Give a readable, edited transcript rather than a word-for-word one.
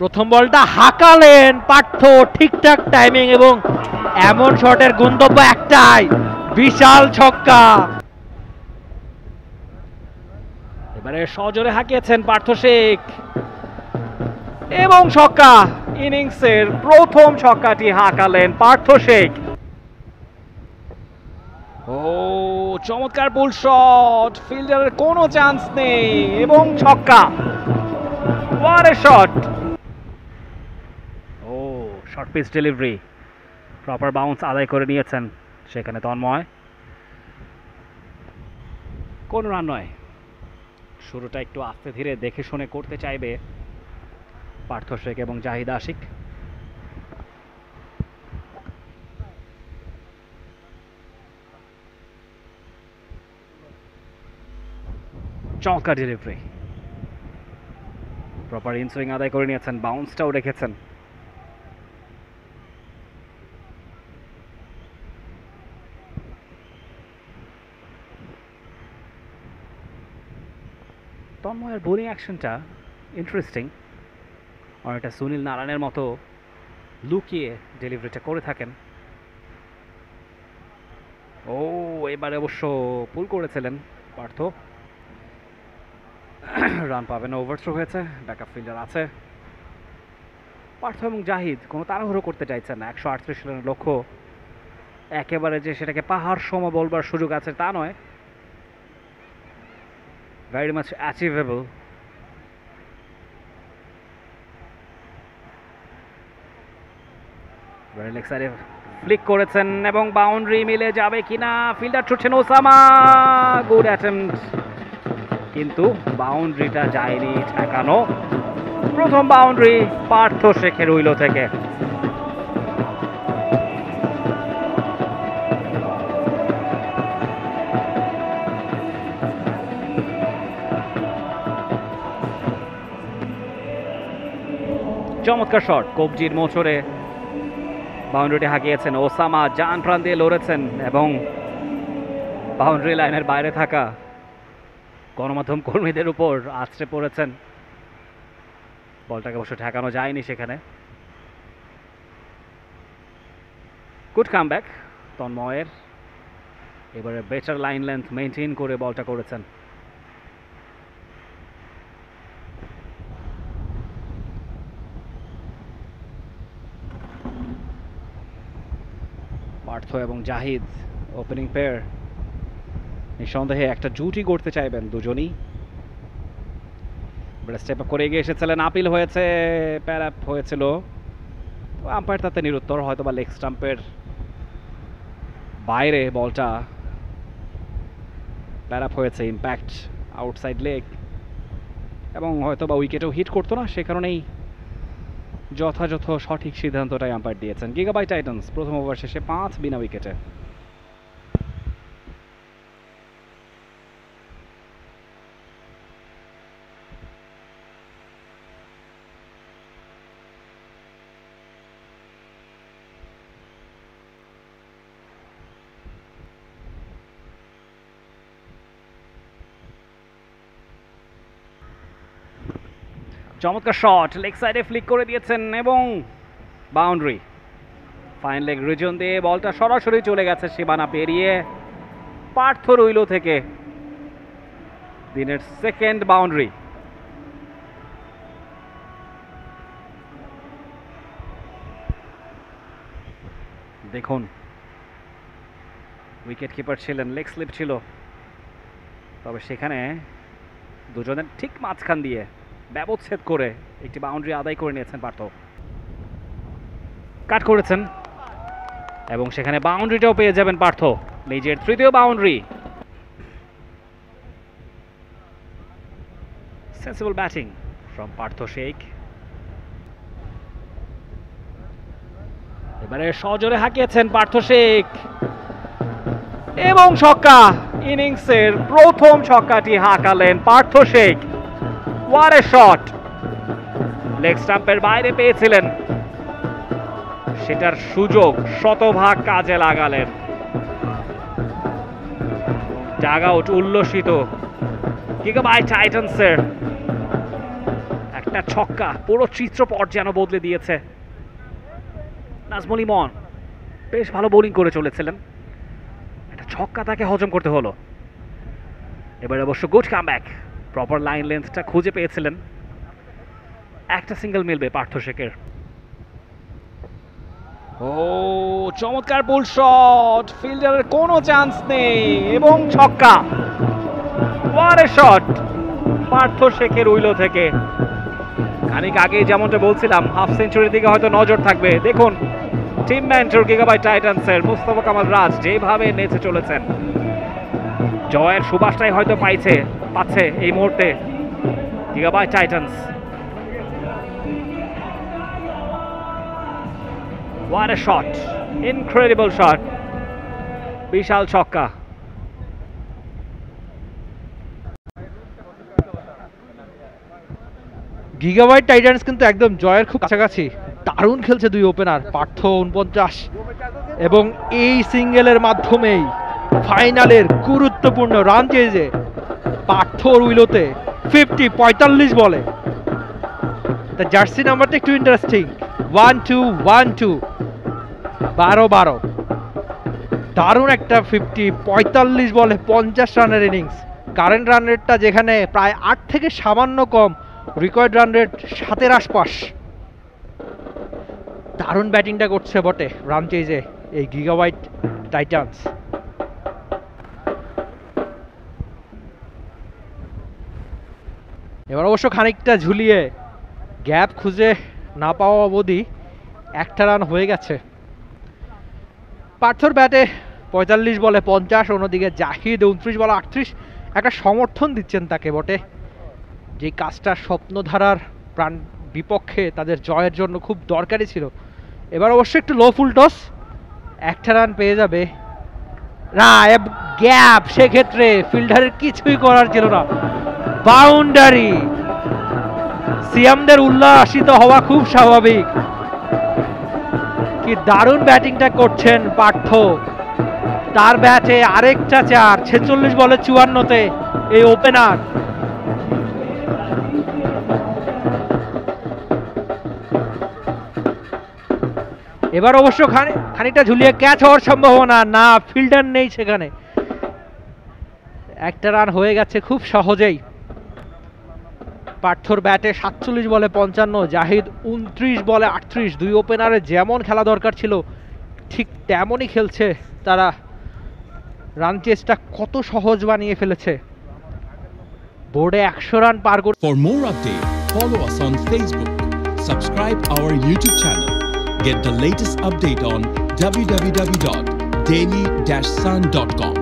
প্রথম বলটা হাঁকালেন পার্থ, ঠিকঠাক টাইমিং এবং এমন শটের গন্তব্য একটাই, বিশাল ছক্কা। এবারে সজোরে হাঁকিয়েছেন পার্থ শেখ এবং ছক্কা। ইনিংসের প্রথম ছক্কাটি হাঁকালেন পার্থ শেখ। ও চমৎকার পুল শট, ফিল্ডারের কোনো চান্স নেই এবং ছক্কা। What a shot! ও short pitch delivery, proper bounce আদায় করে নিয়েছেন সেখানে তন্ময়। কোন রান নয়, শুরুটা একটু আস্তে ধীরে দেখে শুনে করতে চাইবে পার্থ শেখ এবং জাহিদ আশিক। চমৎকার ডেলিভারি, প্রপার ইনসুইং আদায় করে নিয়েছেন, বাউন্সটাও রেখেছেন। তন্ময়ের বোলিং অ্যাকশনটা ইন্টারেস্টিং, অনেকটা সুনীল নারায়ণের মতো লুকিয়ে ডেলিভারিটা করে থাকেন। ও এবারে অবশ্য পুল করেছিলেন পার্থ, রান পাবেন, ওভার থ্রো হয়েছে, ব্যাকআপ ফিল্ডার আছে। পার্থ এবং জাহিদ কোনো তাড়াহুড়ো করতে চাইছেন না, 138 রানের লক্ষ্য, একেবারে যে সেটাকে পাহাড় সম বলবার সুযোগ আছে তা নয়, ভেরি মাচ অ্যাচিভেবল। ফ্লিক করেছেন এবং বাউন্ডারি মিলে যাবে কিনা, ফিল্ডার ছুটছেন ওসামা, গুড অ্যাটেম্পট, কিন্তু বাউন্ডারিটা যায়নি ঠেকানো। প্রথম বাউন্ডারি পার্থ শেখের উইলো থেকে। চমৎকার শট, কবজির মোচড়ে বাউন্ডারিটি হাঁকিয়েছেন ওসামা, জান প্রাণ দিয়ে লড়েছেন এবং বাউন্ডারি লাইনের বাইরে থাকা গণমাধ্যম কর্মীদের উপর আছড়ে পড়েছেন। বলটাকে অবশ্য ঠেকানো যায়নি সেখানে। গুড কামব্যাক তন্ময়ের, এবারে বেটার লাইন লেন্থ মেনটেন করে বলটা করেছেন। পার্থ এবং জাহিদ ওপেনিং পেয়ার, নিঃসন্দেহে একটা জুটি করতে চাইবেন দুজনই। স্টেপ আপ করে এগিয়ে এসেছিলেন, আপিল হয়েছে, প্যার আপ হয়েছিল, আম্পায়ার তাতে নিরুত্তর, হয়তো বা লেগ স্টাম্পের বাইরে বলটা প্যার আপ হয়েছে, ইম্প্যাক্ট আউটসাইড লেগ, এবং হয়তো বা উইকেটেও হিট করতো না, সে কারণেই যথাযথ সঠিক সিদ্ধান্তটাই আম্পায়ার দিয়েছেন। গিগাবাই টাইটান্স প্রথম ওভার শেষে 5 বিনা উইকেটে। চমৎকার শট, লেগ সাইডে ফ্লিক করে দিয়েছেন এবং বাউন্ডারি, ফাইন লেগ রিজন দিয়ে বলটা সরাসরি চলে গেছে সীমানা পেরিয়ে পার্থ রইল থেকে। দিনের সেকেন্ড বাউন্ডারি। দেখুন উইকেট কিপার ছিলেন, লেগ স্লিপ ছিল, তবে সেখানে দুজনের ঠিক মাঝখান দিয়ে ব্যবচ্ছেদ করে একটি বাউন্ডারি আদায় করে নিয়েছেন পার্থ। কাট করেছেন এবং সেখানে বাউন্ডারিটাও পেয়ে যাবেন পার্থ, নিজের তৃতীয় boundary. Sensible batting from Partha Sheikh. এবারে সজোরে হাঁকিয়েছেন পার্থ শেখ এবং ছক্কা। ইনিংসের প্রথম ছক্কাটি হাঁকালেন Partha Sheikh. What a shot! Leg স্টাম্পের বাইরে পেয়েছিলেন, সেটার সুযোগ শতভাগ কাজে লাগালেন। Dug out উল্লসিত গিগাবাই টাইটান্সের। একটা একটা ছক্কা পুরো চিত্রপট যেন বদলে দিয়েছে। নাজমুল ইমন বেশ ভালো বোলিং করে চলেছিলেন, একটা ছক্কা তাকে হজম করতে হলো। এবার অবশ্য গুড কামব্যাক, প্রপার লাইন লেন্থটা খুঁজে পেয়েছিলেন। একটা সিঙ্গেল মিলবে পার্থ শেখের। ও চমৎকার পুল শট, ফিল্ডারের কোনো চান্স নেই এবং ছক্কা। ওয়াট এ শট পার্থ শেখের উইলো থেকে। খানিক আগে যেমনটা বলছিলাম হাফ সেঞ্চুরির দিকে হয়তো নজর থাকবে। দেখুন টিম মেন্টর গিগাবাইট টাইটান্সের মুস্তাফা কামাল রাজ যেভাবে নেচে চলেছেন, জয়ের সুবাসটাই হয়তো পাচ্ছে এই মুহূর্তে Gigabyte Titans. What a shot! Incredible shot! বিশাল ছক্কা। গিগাবাইট টাইটান্স কিন্তু একদম জয়ের খুব কাছাকাছি। দারুণ খেলছে দুই ওপেনার, পার্থ 49 এবং এই সিঙ্গেলের মাধ্যমেই ফাইনালের গুরুত্বপূর্ণ রান চেয়েছে পার্থর উইলোতে 45 বলে। তা জার্সি নাম্বারটা একটু ইন্টারেস্টিং, 1-2-1-2 12-12। দারুণ একটা 45 বলে 50 রানের ইনিংস। কারেন্ট রান রেটটা যেখানে প্রায় 8 থেকে সামান্য কম, রিকোয়ার্ড রান রেট 7-এর আশপাশ। দারুণ ব্যাটিংটা করছে বটে রান চেজে এই গিগাবাইট টাইটান্স। এবার অবশ্য খানিকটা ঝুলিয়ে গ্যাপ খুঁজে না পাওয়া অবধি একটা রান হয়ে গেছে। পার্থর ব্যাটে 45 বলে 50, অন্যদিকে জাহিদ 29 বলে 38 একটা সমর্থন দিচ্ছেন তাকে বটে, যে কাজটা স্বপ্নধারার প্রাণ বিপক্ষে তাদের জয়ের জন্য খুব দরকারি ছিল। এবার অবশ্য একটু লো ফুল টস, একটা রান পেয়ে যাবে গ্যাপ, সেক্ষেত্রে ফিল্ডারের কিছুই করার ছিল না, বাউন্ডারি। সিয়ামদের উল্লাসিত হওয়া খুব স্বাভাবিক। কি দারুণ ব্যাটিংটা করছেন পার্থ, তার ব্যাটে আরেকটা 4, 46 বলে 54-তে এই ওপেনার। এবার অবশ্য খানিকটা ঝুলিয়ে ক্যাচ হওয়ার সম্ভাবনা, না ফিল্ডার নেই সেখানে। একটা রান হয়ে গেছে খুব সহজেই। পার্থর ব্যাটে 47 বলে 55, জাহিদ 29 বলে 38। দুই ওপেনারে যেমন খেলা দরকার ছিল ঠিক তেমনই খেলছে তারা। রান চেসটা কত সহজ বানিয়ে ফেলেছে, বোর্ডে 100 রান পার করে। For more update, follow us on Facebook, subscribe our YouTube channel, get the latest update on www.daily-sun.com.